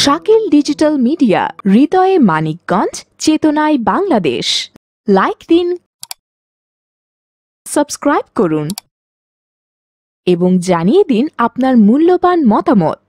Shakil digital media, হৃদয়ে মানিকগঞ্জ, চেতনায় Bangladesh. Like দিন, সাবস্ক্রাইব করুন এবং জানিয়ে দিন আপনার মূল্যবান মতামত।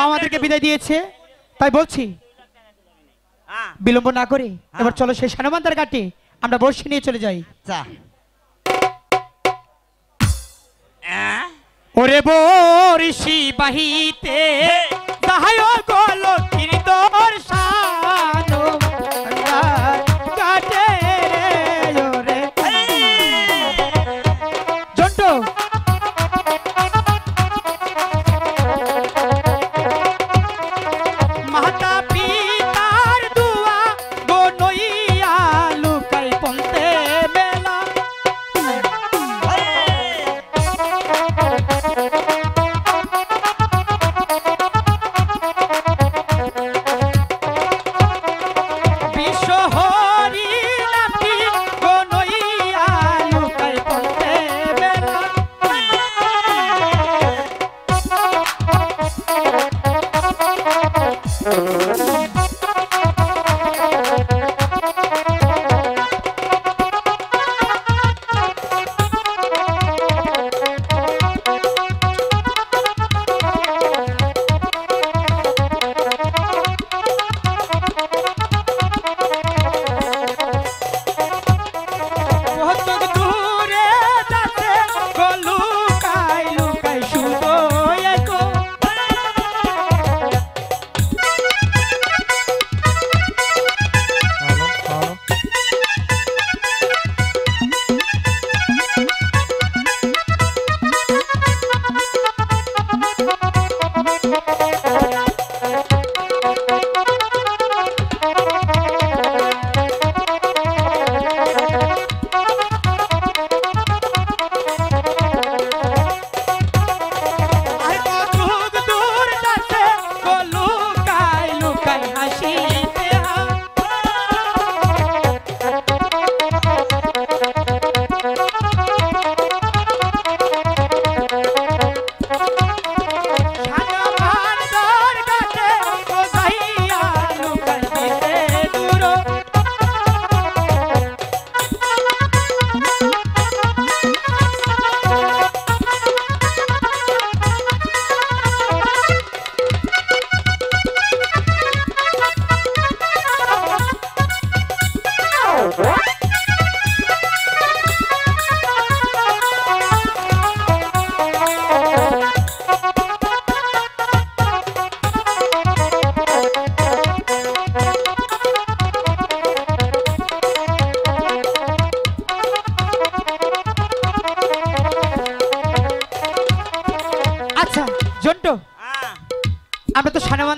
আমাদেরকে বিদায় দিয়েছে, তাই বলছি বিলম্ব না করে এবার চলো সেই সানবান্ধার ঘাটে আমরা বর্ষি নিয়ে চলে যাই। ওরে বর্ষি বাহিতে তাহায় গল কিরদর শানো ঘাটে ওরে জন্টু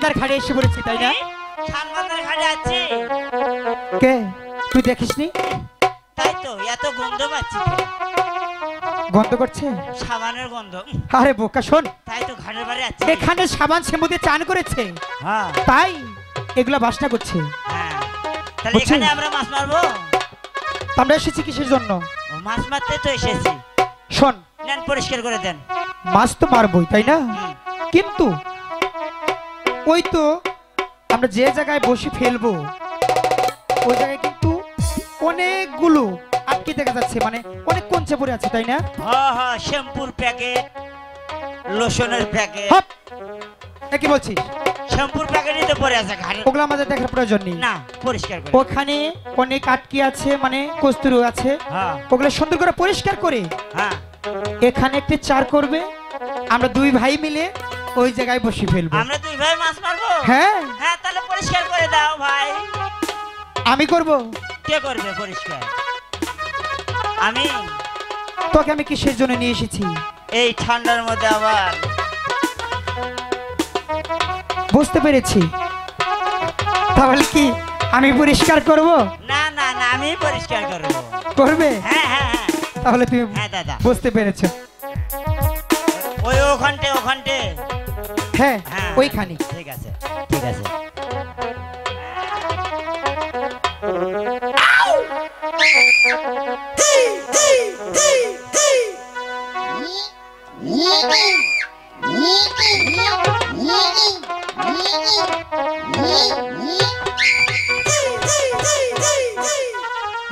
সানবান্দার ঘাটে এসে পড়েছি, তাই না? সানবান্দার ঘাটে আছি। কে তুই দেখিসনি? তাই তো, এত গন্ধ পাচ্ছি। গন্ধ করছে? সাবানের গন্ধ। আরে বোকা শোন, তাই তো ঘাটের বাড়ি আছি। এখানে সাবান শ্যাম্পু দিয়ে চান করেছে, হ্যাঁ তাই এগুলা বাসনা করছে। হ্যাঁ, তাহলে এখানে আমরা মাছ মারবো? আমরা এসেছি কিসের জন্য? ও, মাছ মারতে তো এসেছি। শোন, নেন পরিষ্কার করে দেন। মাছ তো মারবই, তাই না? হুম। কিন্তু ওই তো আমরা যে জায়গায় বসে ফেলবো ওই জায়গায় কিন্তু অনেকগুলো আটকে দেখা যাচ্ছে, মানে অনেক কঞ্চে পড়ে আছে, তাই না? হ্যাঁ হ্যাঁ, শ্যাম্পুর প্যাকেট, লোশনের প্যাকেট। হপ, এ কি বলছিস? শ্যাম্পুর প্যাকেটই তো পড়ে আছে ঘাটে। ওগুলো আমাদের দেখার প্রয়োজন নেই। না, পরিষ্কার করে। ওখানে অনেক আটকে আছে, মানে কস্তুরী আছে, হ্যাঁ ওগুলো সুন্দর করে পরিষ্কার করে হ্যাঁ, এখানে একটি চার করবে, আমরা দুই ভাই মিলে ওই জায়গায় বসে ফেলবো। আমরা দুই ভাই মাছ মারবো? হ্যাঁ, হ্যাঁ, তাহলে পরিষ্কার করে দাও ভাই। আমি করব। কে করবে পরিষ্কার? আমি। তোকে আমি কিসের জন্য নিয়ে এসেছি? এই ঠান্ডার মধ্যে আবার। বুঝতে পেরেছি, তাহলে কি আমি পরিষ্কার করব? না না না, আমি পরিষ্কার করবো। করবে? হ্যাঁ হ্যাঁ হ্যাঁ তাহলে তুমি হ্যাঁ দাদা, বুঝতে পেরেছো? ওই ওখানটে ওখানটে। হ্যাঁ, হ্যাঁ ওইখানে। ঠিক আছে ঠিক আছে।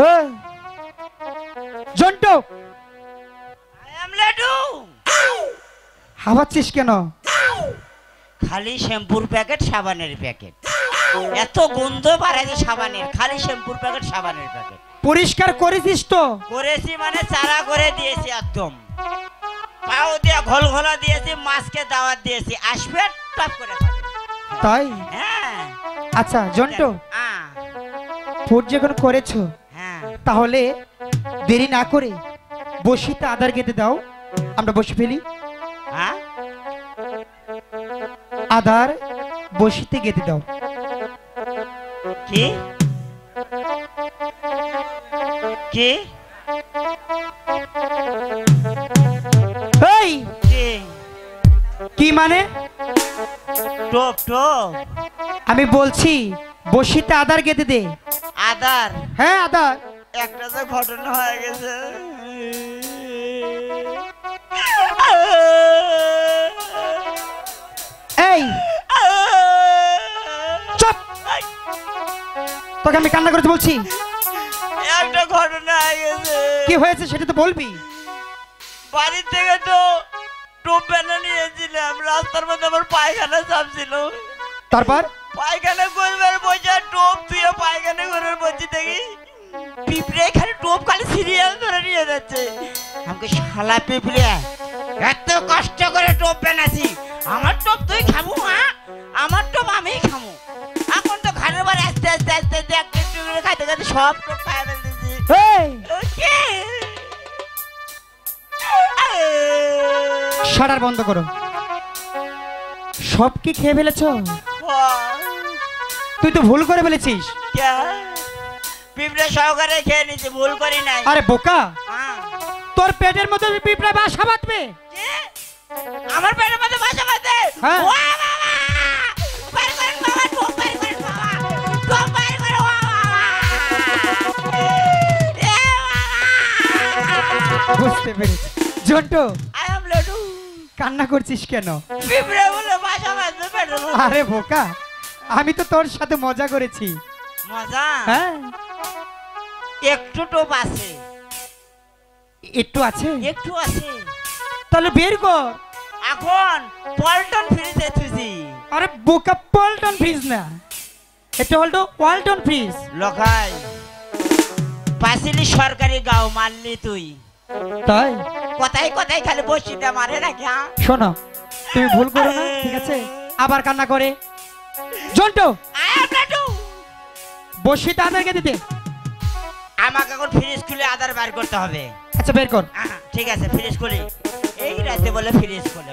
হ্যাঁ, জন্টু, হাবাচ্ছিস কেন? খালি শ্যাম্পুর প্যাকেট, সাবানের প্যাকেট, এত গন্ধ বাড়াইছে সাবানের। খালি শ্যাম্পুর প্যাকেট, সাবানের প্যাকেট। পরিষ্কার করেছিস তো? করেছি মানে চারা করে দিয়েছি, একদম পাও দিয়ে ঘোল ঘোলা দিয়েছি, মাছকে দাওয়াত দিয়েছি, আসবে টপ করে খাবে। তাই? হ্যাঁ। আচ্ছা জন্টু, ফুড যখন করেছো হ্যাঁ তাহলে দেরি না করে বসিতে আদার কেটে দাও, আমরা বসে ফেলি। হ্যাঁ, আদার বসিতে গেঁথে দাও। কি কি এই কি কি মানে? টপ টপ আমি বলছি বসিতে আদার গেঁথে দে। আদার? হ্যাঁ আদার। একটা তো ঘটনা হয়ে গেছে। এই চুপ, তোকে আমি কান্না করতে বলছি। একটা ঘটনা হয়ে গেছে। কি হয়েছে সেটা তো বলবি। বাড়ি থেকে তো টোপ বেনা নিয়েছিলাম, রাস্তার মধ্যে আমার পায়খানা চাপছিল। তারপর পায়খানা করবার বসে টোপ তুই পায়খানা করার বসে দেখি পিঁপড়ে এখানে টোপ খালি সিরিয়াল ধরে নিয়ে যাচ্ছে। আমাকে শালা পিঁপড়ে, এত কষ্ট করে টোপ বানাছি, আমার টোপ তুই খাবো? হ্যাঁ, আমার টোপ আমি খাবো। এখন তো ঘরের বাড়ি আস্তে আস্তে আস্তে আস্তে একটা একটু করে খাইতে খাইতে সব টোপ খাই ফেলতেছি। শাটার বন্ধ করো। সব কি খেয়ে ফেলেছ? তুই তো ভুল করে ফেলেছিস। পিঁপড়ে সহকারে খেয়ে নিছি, ভুল করি নাই। আরে বোকা, হ্যাঁ। তোর পেটের মধ্যে পিঁপড়ে বাসা বাঁধবে। আমার পেটের মধ্যে বাসা বাঁধে? হ্যাঁ। বুঝতে পেরেছি। জন্টু, কান্না করছিস কেন? পিঁপড়ে বলে বাসা বাঁধবে পেটের মধ্যে। আরে বোকা, আমি তো তোর সাথে মজা করেছি। মজা? হ্যাঁ, একটু টোপ আছে। একটু আছে? একটু আছে। তাহলে বের কর। এখন পল্টন ফ্রিজে থুইছি। আরে বোকা, পল্টন ফ্রিজ না, এটা হলো ওয়ালটন ফ্রিজ। লখাই পাঁচিলি সরকারি গাঁও মানলি তুই? তাই কথাই কথাই খালি বসিতে মারে নাকি? শোনো, তুমি ভুল করো না, ঠিক আছে? আবার কান্না করে। জন্টু, বসিতে আদার কে দিতে। আমাকে এখন ফ্রিজ খুলে আদার বার করতে হবে। আচ্ছা বের কর। ঠিক আছে, ফ্রিজ খুলি। এই রাতে বলে ফ্রিজ খুলে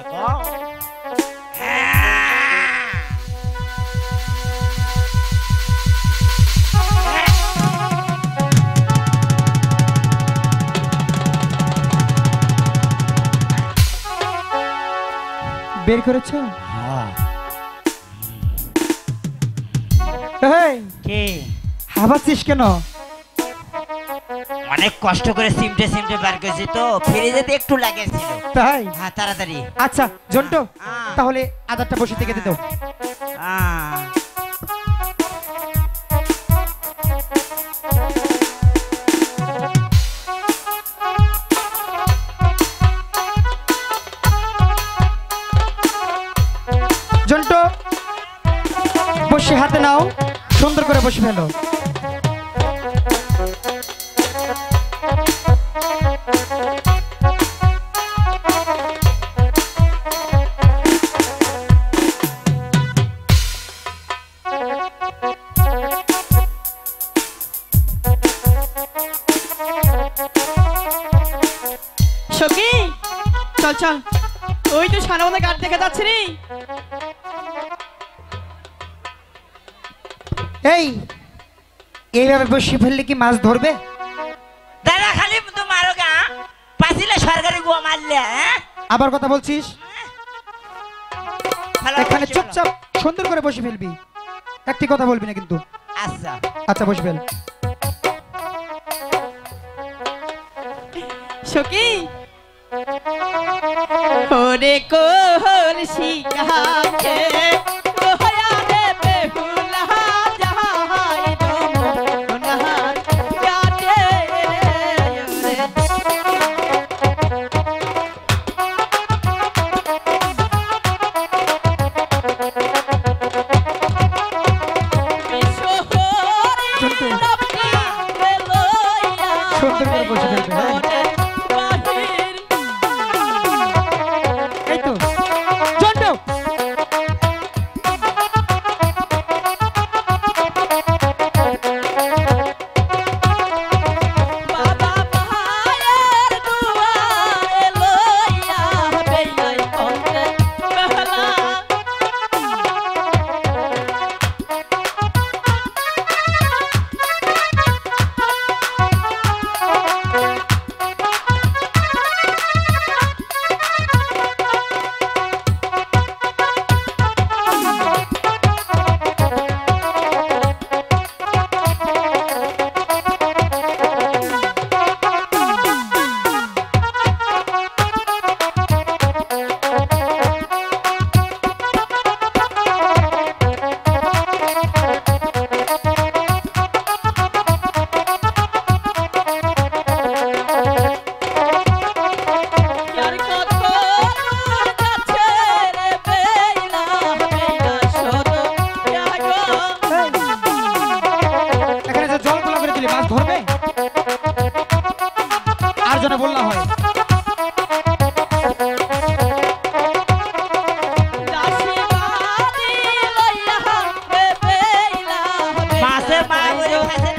বের করেছো? হ্যাঁ। এই কে হাবাচ্ছিস কেন? অনেক কষ্ট করে সিমটে সিমটে বার করেছি তো, ফিরে যেতে একটু লাগেছিল। তাই? হ্যাঁ তাড়াতাড়ি। আচ্ছা জন্টু, হ্যাঁ। তাহলে আদারটা বসে থেকে দিত। আহ, জন্টু বসে হাতে নাও, সুন্দর করে বসে ফেলো। সখী চল চল, ওই তো সারা মধ্যে গাড়ি দেখা যাচ্ছে রে। এই এইভাবে বসে ফেললে কি মাছ ধরবে? দাদা খালি তো মারো গা, পাঁচিলে সরকারি গোয়া মারলে। হ্যাঁ আবার কথা বলছিস? ভালো এখানে বসে চুপচাপ সুন্দর করে বসে ফেলবি, একটি কথা বলবি না কিন্তু। ভালো। আচ্ছা আচ্ছা বসে ফেল। সখী ওরে কোহল শিখাকে কোহয়া দেবে হুলা যাহাই দমনার গাতে রে জন্টু, সুন্দর করে বসে ফেলবে। হ্যাঁ এই তো জন্টু, এখানে যে জল গোলা করে দিলে মাছ ধরবে? আর জন্য বললা হয়। মাছে মারা করে খাইছে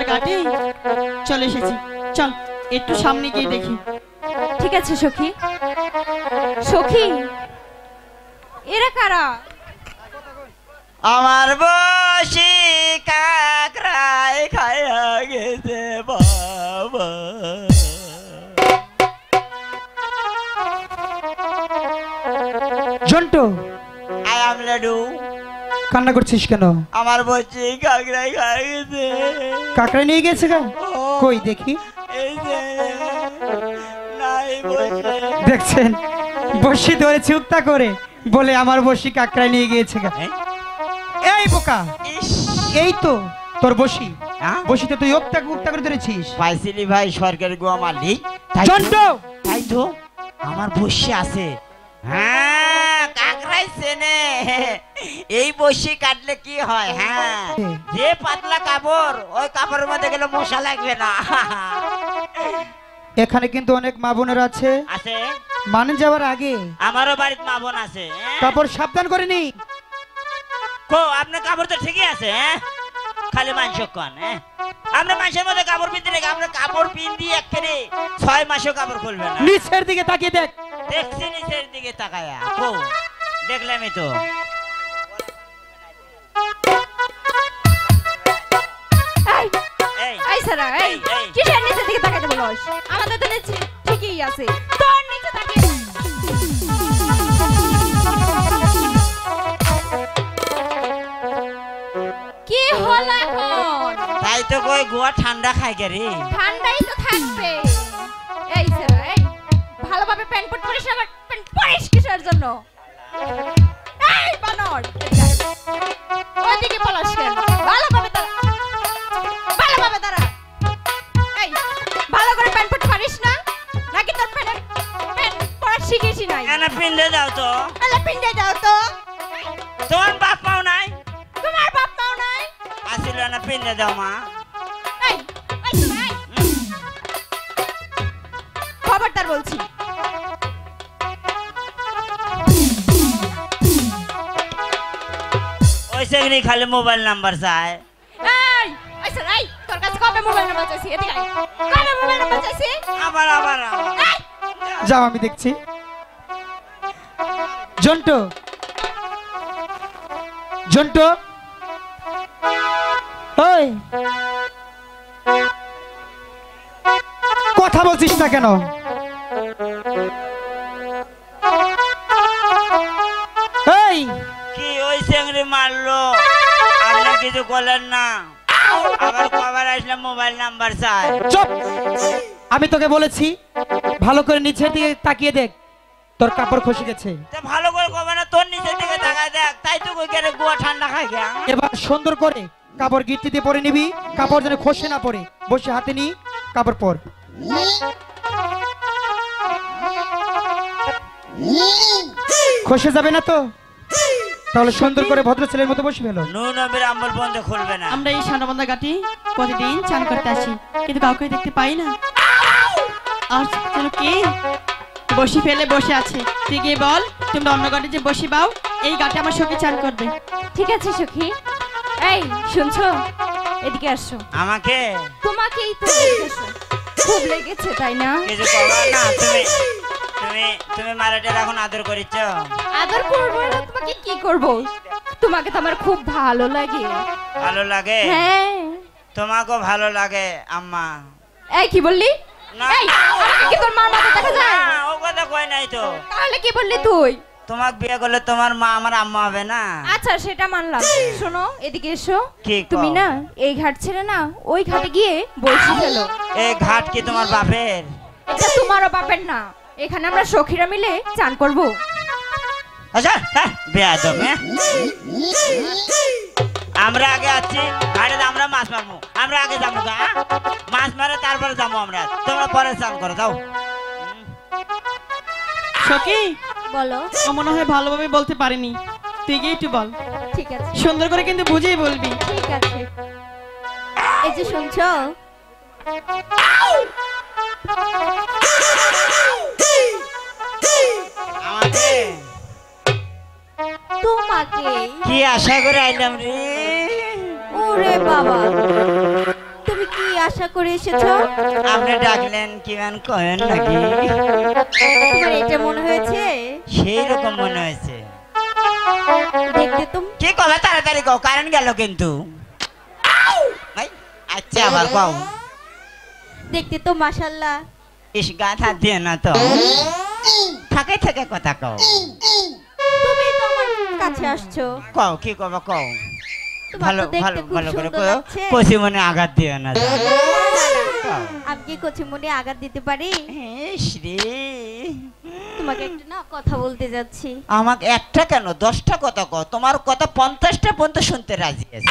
ঘাটে চলে এসেছি, চল একটু সামনে গিয়ে দেখি। ঠিক আছে সখী। সখী, এরা কারা? আমার বসি কাকরাই খাইয়া গেছে বাবা। Jontu, I am laddoo. কান্না করছিস কেন? আমার বসি কাকরাই খাইয়া গেছে। কাকড়া নিয়ে গেছে গা? কই দেখি। এই যে নাই বসি। দেখছেন, বসি ধরে চুক্তা করে বলে আমার বসি কাকড়া নিয়ে গিয়েছে গা। এই বোকা, ইস, এই তো তোর বসি। হ্যাঁ? বসিতে তুই উক্তা উক্তা করে ধরেছিস। পাইছিলি ভাই সরকারি গোয়া মালিক। তাই তো- জন্টু, তাই তো আমার বসি আছে। হ্যাঁ, কাকরাই চেনে। এই বসি কাটলে কি হয়? হ্যাঁ, যে পাতলা কাপড়, ওই কাপড়ের মধ্যে গেলে মশা লাগবে না। এখানে কিন্তু অনেক মা বোনের আছে, আছে, মানে যাওয়ার আগে আমারও বাড়িতে মা বোন আছে। হ্যাঁ? কাপড় সাবধান করে নি। কো আপনার কাপড় তো ঠিকই আছে। হ্যাঁ, খালি মাংস কন। হ্যাঁ, আপনার মাংসের মধ্যে কাপড় পিনতে রেখে আপনার কাপড় পিন দিয়ে একেবারে 6 মাসও কাপড় খুলবে না। নিচের দিকে তাকিয়ে দেখ। দেখছি নিচের দিকে তাকায়া। কো দেখলামই তো। এই এই এই সারা, এই এই। কিসের নিচের দিকে তাকাইতে বলস? আমাদের তো নিচে ঠিকই আছে, তোর নিচে তাকিয়ে। কি হলো এখন? তাই তো কই গোয়া ঠান্ডা খায় কে রে। ঠান্ডাই তো থাকবে। এই সারা, এই ভালোভাবে প্যান্ট পট পরিস না, প্যান্ট পরিস কিসের জন্য? এই বানর, ওইদিকে পলাশ কেন? ভালোভাবে দাঁড়া, ভালোভাবে দাঁড়া। এই ভালো করে প্যান্ট পট পারিস না নাকি তোর প্যান্ট পরা শিখেছি নাই? এনা পিন্ডে দাও তো। আলে পিন্ডে দাও তো। তোমার বাপ পাও নাই? তোমার বাপ মাও নাই? আসিল না পিন্ডে দাও মা। এই এই এই, খবরদার বলছি। ওই সেগনি খালি মোবাইল নাম্বার চায়। এই এই স্যার, এই তোর কাছে কবে মোবাইল নাম্বার চাইছি? এদিকে আয়। কবে মোবাইল নাম্বার চাইছি? আবার আবার এই, যাও, আমি দেখছি। জন্টু, জন্টু, ওই কথা বলছিস না কেন? এই কি ওই সেগনি মারলো? আপনি কিছু বলেন না। আবার কবার আসলে মোবাইল নাম্বার চায়। চুপ! আমি তোকে বলেছি ভালো করে নিচের দিকে তাকিয়ে দেখ, তোর কাপড় খসে গেছে। তা ভালো করে কবে না, তোর নিচের দিকে তাকায় দেখ। তাই তো কই গেলে গোয়া ঠান্ডা খায় কে? এবার সুন্দর করে কাপড় গিট্টিতে পরে নিবি, কাপড় যেন খসে না পড়ে। বসে হাতে নি, কাপড় পর। খসে যাবে না তো? তাহলে সুন্দর করে ভদ্র ছেলের মতো বসে ফেলো। নুন আবির আম্বল বন্ধ খুলবে না। আমরা এই সান্ডাবন্ধা ঘাটে প্রতিদিন চান করতে আসি, কিন্তু কাউকে দেখতে পাই না। আর যেন কে বসি ফেলে বসে আছে। তুই গিয়ে বল তোমরা অন্য ঘাটে যে বসি পাও, এই ঘাটে আমার সঙ্গে চান করবে। ঠিক আছে সখী। এই শুনছো, এদিকে আসো। আমাকে তোমাকেই তো দেখেছো, খুব লেগেছে তাই না? কিছু কবে না। তুমি তুমি তুমি মারাটের এখন আদর করিচ্ছ। আদর করবো না, তোমাকে কি করব? তোমাকে তো আমার খুব ভালো লাগে। ভালো লাগে? হ্যাঁ। তোমাকেও ভালো লাগে আম্মা। এই কি বললি? না। এই আমাকে কি তোর মার মতো দেখা যায়? না, ও কথা কই নাই তো। তাহলে কি বললি তুই? তোমাকে বিয়ে করলে তোমার মা আমার আম্মা হবে না? আচ্ছা সেটা মানলাম। শোনো এদিকে এসো। কি কও? তুমি না এই ঘাট ছেড়ে না ওই ঘাটে গিয়ে বসে ফেলো। এই ঘাট কি তোমার বাপের? এটা তোমারও বাপের না, এখানে আমরা সখীরা মিলে চান করব। আচ্ছা হ্যাঁ বেয়াদব। হ্যাঁ আমরা আগে আছি ঘাটে, আমরা মাছ মারবো। আমরা আগে যাবো গা, হ্যাঁ? মাছ মারে তারপরে যাবো আমরা। তোমরা পরে চান করো, যাও। সখী, বলো। ও মনে হয় ভালোভাবে বলতে পারিনি, তুই গিয়ে একটু বল। ঠিক আছে সুন্দর করে কিন্তু বুঝেই বলবি। ঠিক আছে। এই যে শুনছো, আমাকে তোমাকে। কি আশা করে আইলাম রে। ওরে বাবা, তুমি কি আশা করে এসেছো? আপনি ডাকলেন কি মান করেন নাকি? তোমার এটা মনে হয়েছে? সেই রকম মনে হয়েছে। দেখতে তুমি কি কবে তাড়াতাড়ি কও, কারেন্ট গেল কিন্তু। এই, আচ্ছা আবার কও। দেখতে তো মাশাআল্লাহ। ইস গাছ হাত দিয়ে না তো, থাকে থেকে কথা কও। তুমি তো আমার কাছে আসছো। কও কি কবে কও। তোমার ভালো তো দেখতে ভালো খুব ভালো করে সুন্দর কও, লাগছে। কচি মনে আঘাত দিও না। কও। আমি কি কচিমুনি আঘাত দিতে পারি? ইস রে, তোমাকে একটু না কথা বলতে যাচ্ছি। আমাকে একটা কেন 10টা কথা কও, তোমার কথা 50টা পর্যন্ত শুনতে রাজি আছি।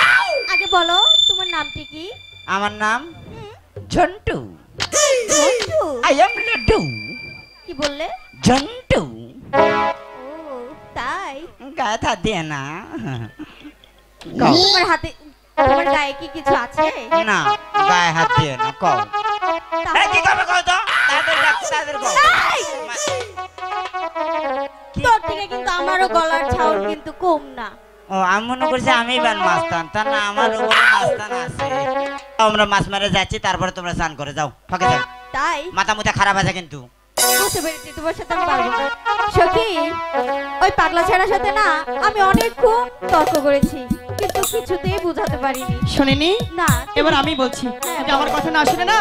আগে বলো তোমার নামটি কি? আমার নাম ঝন্টু। বন্ধু। I am Laddu. কি বললে? ঝন্টু। ও তাই। গায়ে হাত দিয়ে না। কও। তোমার হাতে তোমার গায়ে কি কিছু আছে? না, গায়ে হাত দিয়ে না, কও। এই কি কবে কও তো, তাদের ডাক, তাদের কও। তোর থেকে কিন্তু আমারও গলার ছাউল কিন্তু কম না। ও আমি মনে করছি আমি বান মাস্তান, তা না, আমার উপরে মাস্তান আছে। আমরা মাছ মারে যাচ্ছি, তারপরে তোমরা স্নান করে যাও, ফাঁকে যাও। তাই মাথা মুথা খারাপ আছে কিন্তু। বুঝতে পেরেছি তোমার সাথে আমি পারবো না। সখী, ওই পাগলা ছেড়ার সাথে না আমি অনেকক্ষণ তর্ক করেছি, কিন্তু কিছুতেই বুঝাতে পারিনি। শোনেনি? না এবার আমি বলছি, যদি আমার কথা না শুনে না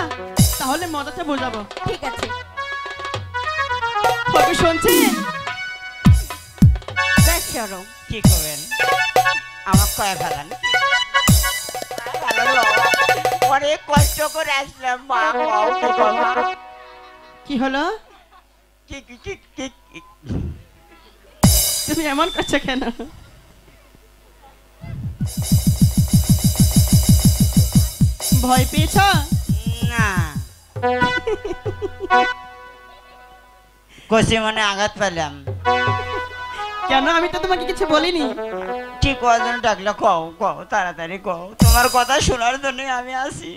তাহলে মজাটা বোঝাবো। ঠিক আছে। কবি শুনছেন? বেশ সরো। কি করবেন আমার কয়ে ফেলান। অনেক কষ্ট করে আসলাম মা, কও কি করবা? কি হলো? কি কি কি কি কি? তুমি এমন করছো কেন? ভয় পেয়েছ? না, কষি মনে আঘাত পেলাম। কেন? আমি তো তোমাকে কিছু বলিনি। ঠিক কজন ডাকলে কও, কও তাড়াতাড়ি কও, তোমার কথা শোনার জন্য আমি আসি।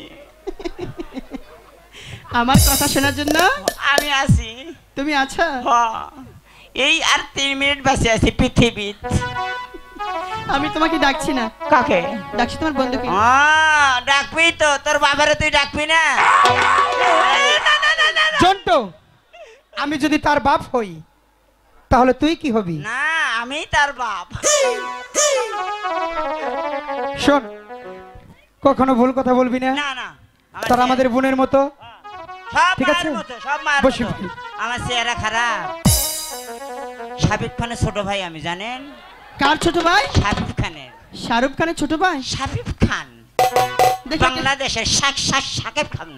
আমার কথা শোনার জন্য আমি আসি। তুমি আছো? এই আর 3 মিনিট বাকি আছে পৃথিবীর। আমি তোমাকে ডাকছি না। কাকে ডাকছি? তোমার বন্ধুকে। ডাকবি তো, তোর বাবারে তুই ডাকবি না? জন্টু, আমি যদি তার বাপ হই তাহলে তুই কি হবি? না, আমি তার বাপ। শোন, কখনো ভুল কথা বলবি না। না না, তারা আমাদের বোনের মতো। সব ঠিক মায়ের আছে, মতো, সব মায়ের বসে মতো। পড়ি। আমার চেহারা খারাপ। শাকিব খানের ছোট ভাই আমি, জানেন? কার ছোট ভাই? শাকিব খানের। শাহরুখ খানের ছোট ভাই? শাকিব খান, দেখি বাংলাদেশের শাকিব খান।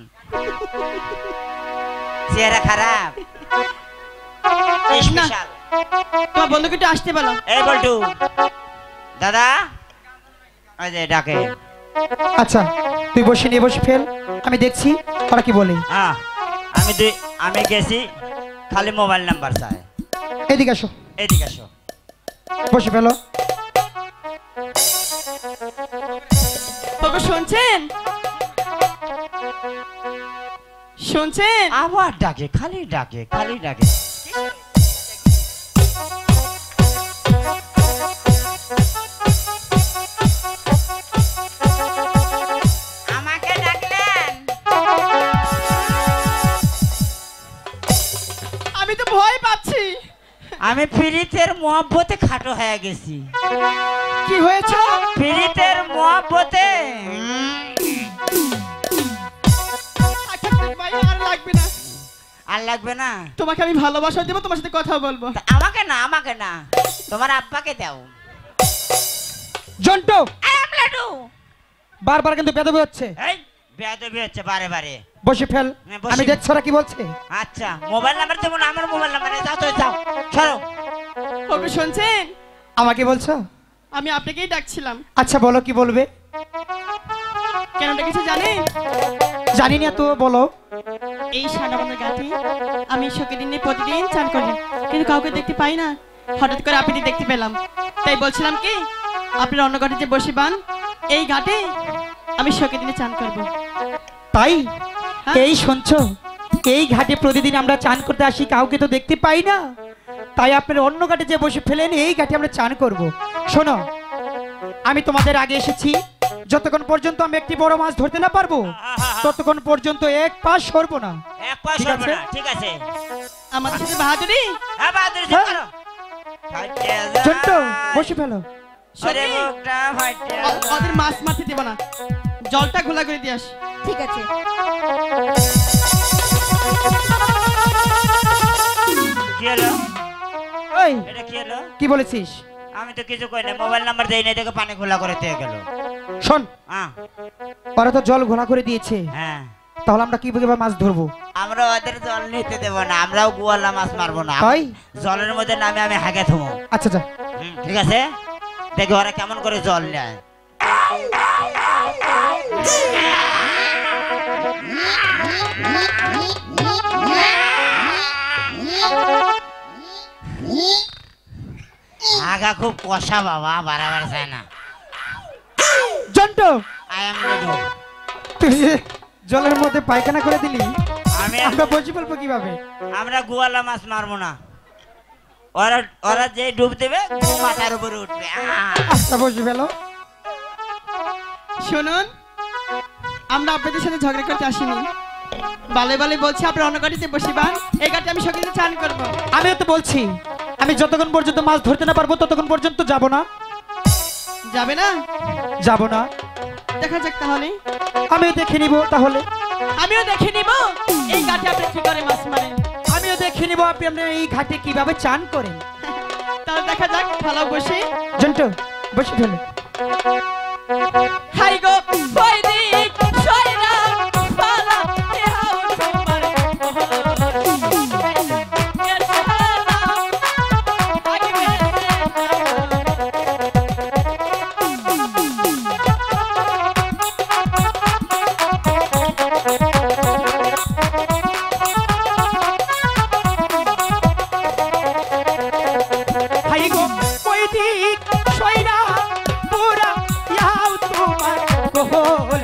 চেহারা খারাপ, স্পেশাল। তোমার বন্ধুকে একটু আসতে বলো। এই বল্টু দাদা, ওই যে ডাকে। আচ্ছা, তুই বসে নিয়ে বসে ফেল, আমি দেখছি ওরা কি বলে। আমি গেছি, খালি মোবাইল নাম্বার চাই। এদিকে আসো, এদিকে আসো। বসে ফেলো। তবে শুনছেন? শুনছেন? আবার ডাকে, খালি ডাকে, খালি ডাকে। আমাকে ডাকলেন? আমি তো ভয় পাচ্ছি। আমি ফিরিতের মহব্বতে খাটো হয়ে গেছি। কি হয়েছে? ফিরিতের মহব্বতে আর লাগবে না। আর লাগবে না। তোমাকে আমি ভালোবাসা দেবো, তোমার সাথে কথা বলবো। তা আমাকে না, আমাকে না, তোমার আব্বাকে দাও। জন্টু, লাড্ডু বারবার কিন্তু বেদবি হচ্ছে। এই বেয়াদবি হচ্ছে বারে বারে। বসে ফেল, হ্যাঁ, বসি। আমি দেখছি ওরা কি বলছে। আচ্ছা, মোবাইল নাম্বার দেবো না, আমার মোবাইল নাম্বার যাও তো, যাও সরো। তবে শুনছেন? আমাকে বলছো? আমি আপনাকেই ডাকছিলাম। আচ্ছা বলো, কি বলবে? কেন ডেকেছি জানেন? জানি না, তো বলো। এই সান্ডাবনের ঘাটে আমি শোকের দিনে প্রতিদিন চান করি, কিন্তু কাউকে দেখতে পাই না। হঠাৎ করে আপনি দেখতে পেলাম, তাই বলছিলাম কি আপনার অন্য ঘাটে যে বসে বান, এই ঘাটে আমি শোকের দিনে চান করব। তাই? হ্যাঁ। এই শুনছো, এই ঘাটে প্রতিদিন আমরা চান করতে আসি, কাউকে তো দেখতে পাই না, তাই আপনার অন্য ঘাটে যে বসে ফেলেন, এই ঘাটে আমরা চান করব। শোনো, আমি তোমাদের আগে এসেছি, যতক্ষণ পর্যন্ত আমি একটি বড় মাছ ধরতে না পারবো ততক্ষণ পর্যন্ত এক পা সরবো না। এক পা ঠিক সরবে আছে? না, ঠিক আছে। আমাদের সাথে বাহাদুরি। হ্যাঁ বাহাদুরি হ্যাঁ। করো। জন্টু বসে ফেলো। আরে সত্যি? মুখটা ফাটে ওদের মাছ মারতে দেবো না, জলটা ঘোলা করে দিয়ে আসি। ঠিক আছে। কি হলো? ওই এটা কি হলো? কি বলেছিস? আমি তো কিছু কই না, মোবাইল নাম্বার দেই নাই, দেখে পানি খোলা করে দিয়ে গেল। শোন, হ্যাঁ ওরা তো জল ঘোলা করে দিয়েছে, হ্যাঁ, তাহলে আমরা কিভাবে মাছ ধরবো? আমরা ওদের জল নিতে দেব না, আমরাও গোয়ালা মাছ মারবো না। তাই? জলের মধ্যে নামে আমি হাগে থমো। আচ্ছা যা। ঠিক আছে, দেখি ওরা কেমন করে জল নেয়। আগা খুব কষা বাবা, বাড়াবার চায় না। Jontu I am ready. তুই যে জলের মধ্যে পায়খানা করে দিলি, আমি আমরা বসে ফেলবো কিভাবে? আমরা গোয়ালা মাছ মারবো না, ওরা ওরা যে ডুব দেবে ও মাথার উপরে উঠবে। আচ্ছা বসে ফেলো। শুনুন, আমরা আপনাদের সাথে ঝগড়া করতে আসিনি। বালে বালে বলছি আপনার অন্য গাড়িতে বসিবান, এই গাড়িতে আমি সকালে চান করবো। আমিও তো বলছি আমি যতক্ষণ পর্যন্ত মাছ ধরতে না পারবো ততক্ষণ পর্যন্ত যাব না। যাবে না? যাব না। দেখা যাক তাহলে। আমিও দেখে নিব তাহলে। আমিও দেখে নিব এই গাড়ি আপনি কি করে মাছ মারেন। আমিও দেখে নিব আপনি এই ঘাটে কিভাবে চান করেন। তাহলে দেখা যাক, ভালো বসে। জন্টু বসে ফেলো। হাই গো বৈদিক সয়রা পালা দেহাও তোমার হাই গো বৈদিক সয়রা পুরা ইয়াও তোমার কোহল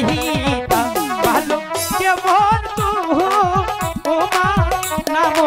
বিহিতা ভালো কেমন তু ও মা নাম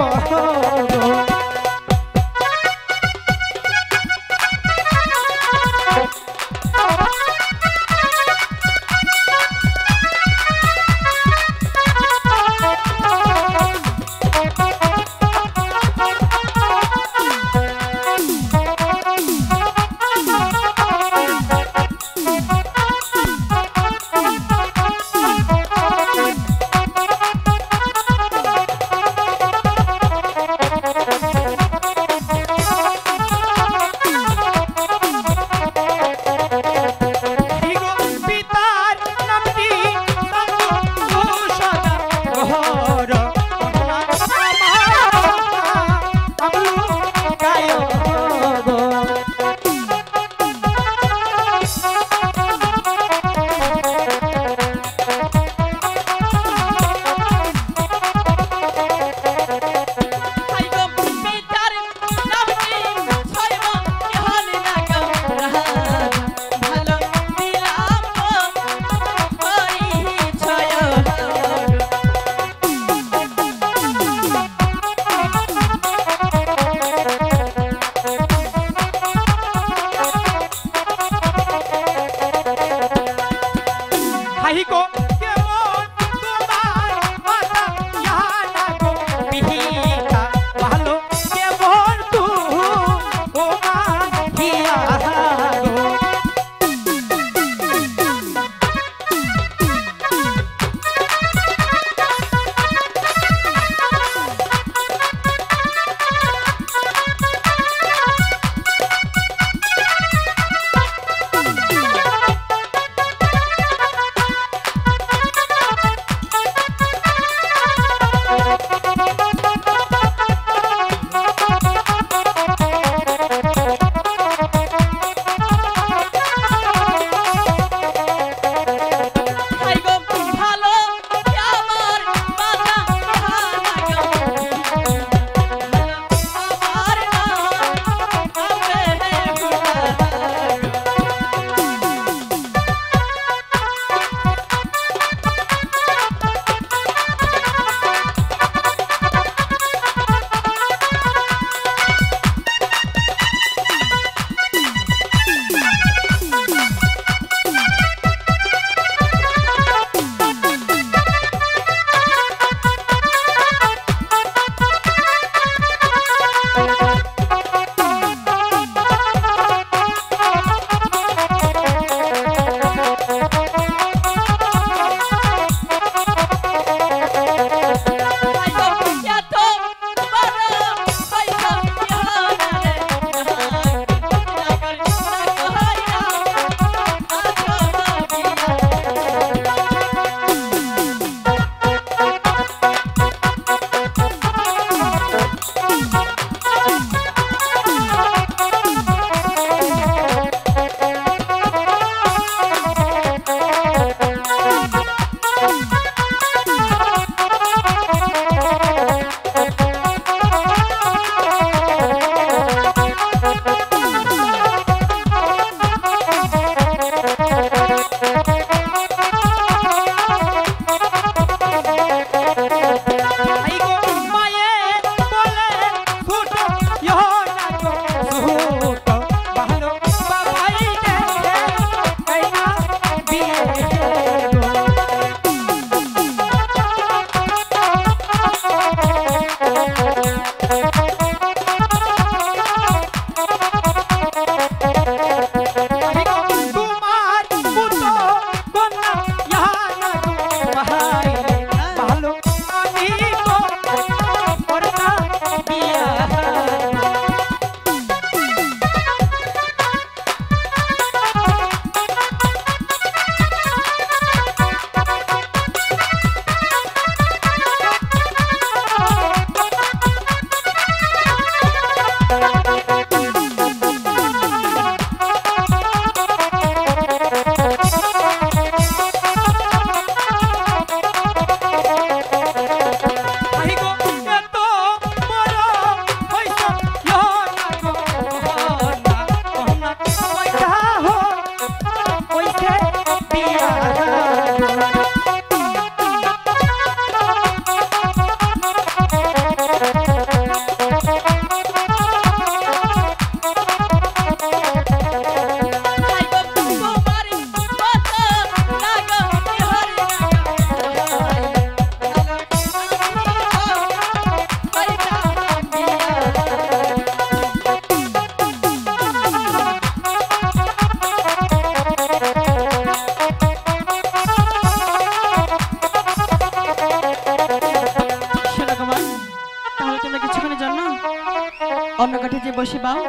বসে বাও,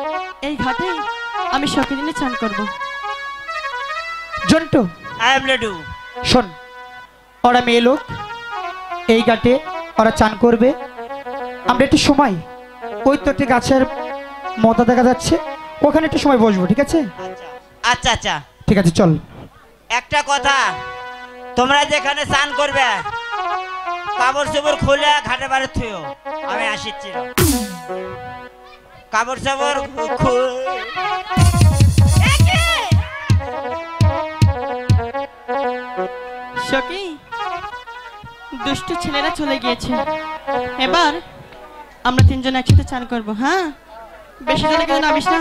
এই ঘাটে আমি সকদিনে চান করব। Jontu I am ready. শোন, ওরা মেয়ে লোক, এই ঘাটে ওরা চান করবে। আমরা একটু সময় ওই তো একটি গাছের মতা দেখা যাচ্ছে, ওখানে একটু সময় বসবো, ঠিক আছে? আচ্ছা আচ্ছা ঠিক আছে, চল। একটা কথা, তোমরা যেখানে স্নান করবে কাপড় চোপড় খুলে ঘাটে বাড়ি থুও, আমি আসিচ্ছি। কাপড় চোপড় সখী, দুষ্ট ছেলেরা চলে গিয়েছে, এবার আমরা তিনজন একসাথে চান করব। হ্যাঁ, বেশি জনে কেউ নামিস না।